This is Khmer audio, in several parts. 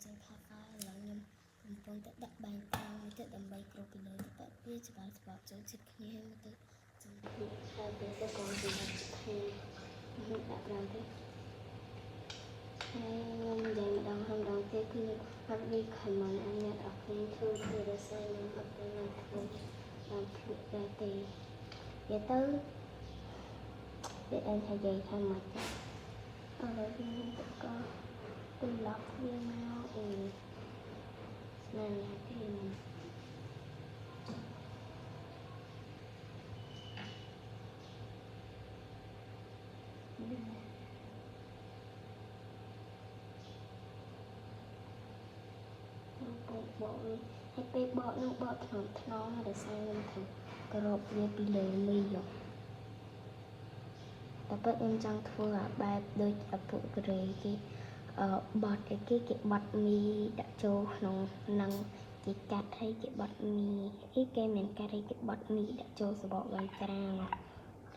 ចឹងថាឡើងខ្ញុំកំពុងតែដាក់បែងតាំងទៅដើម្បីគ្រូពីលើទៅវាច្បាស់ច្បាស់ចូលចិត្តគ្នាទៅចាំហើយទៅកូនទៅគ្នាដាក់ឡើងទៅខ្ញុំនិយាយម្ដងហើយម្ដងទៀតគឺអត់មានខំមកអញ្ញាតអរគ្នាធ្វើជារស័យខ្ញុំអត់ទៅនឹងធ្វើតាមភ្លុកដែរទេវាទៅវាអញថានិយាយថាមកអរវិញទៅក៏ទៅឡប់វាមកស្នាមណាទេបកឲ្យពេលបកនឹងបកថ្នមដោយសារខ្ញុំធ្វើក្របវាពីលើមីយកតែពិតខ្ញុំចង់ធ្វើអាបែបដូចឪពុករេគេបត់ឲ្យគេបត់មីដាក់ចូលក្នុងនឹងគេកាត់ឲ្យគេបត់មីគេមិនកាត់ឲ្យគេបត់មីដាក់ចូលសបកបាយក្រាម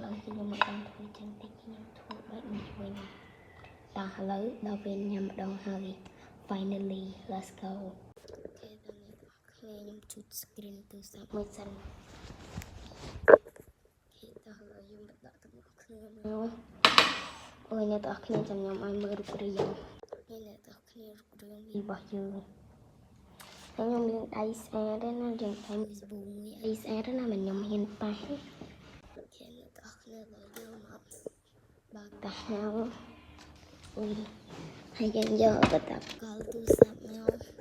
ឡើយខ្ញុំមិនបានធ្វើចឹងតិចខ្ញុំធ្វើបែបនេះវិញដល់ឥឡូវដល់ពេលញ៉ាំម្ដងហើយ finally let's go ខ្ញុំជូត screen ទូរស័ព្ទមួយសិនគេតោះឲ្យយើងដាក់ទៅមកគ្នាមកអូយអ្នកទាំងអស់គ្នាចាំខ្ញុំឲ្យមើលរូបរាងនេះអ្នកទាំងអស់គ្នារូបរាងរបស់យើងខ្ញុំមានដៃស្អាតទេណាយើងតែមានសាប៊ូមួយអីស្អាតណាមិនខ្ញុំហ៊ានប៉ះគេអ្នកទាំងអស់គ្នាបើយើងមកបើតាហៅអូយហើយយើងយកទៅដាក់កលទូរស័ព្ទខ្ញុំ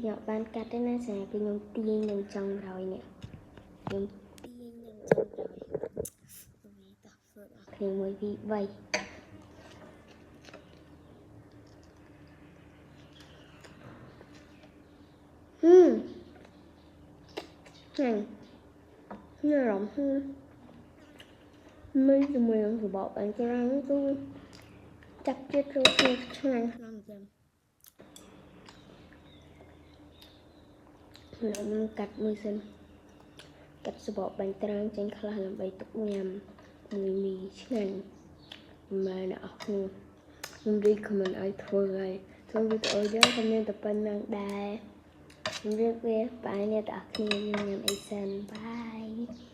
យកបានកាត់ទេណាស្អាគឺខ្ញុំទាញនឹងចុងក្រោយនេះខ្ញុំទាញនឹងចុងក្រោយវីតោះធ្វើអស់គ្នាមួយពី3ហ្នឹងញ៉ាំមិនជាមួយនឹងរបបអញ្ចឹងគឺចាប់ជាតិចូលគ្នាឆ្ងាញ់ខ្លាំងចឹងខ្ញុំកាត់មួយសិនកាត់សបកបាញ់ត្រាំងចេញខ្លះដើម្បីទុកញ៉ាំមួយមីឆ្ងាញ់ម៉ែអ្នកអរគ្នាខ្ញុំរីកមិនឲ្យធ្វើហើយក្នុងវីដេអូយើងក៏មានតែប៉ុណ្្នឹងដែរជំរាបលាបាយអ្នកទាំងអស់គ្នាញ៉ាំអីសិនបាយ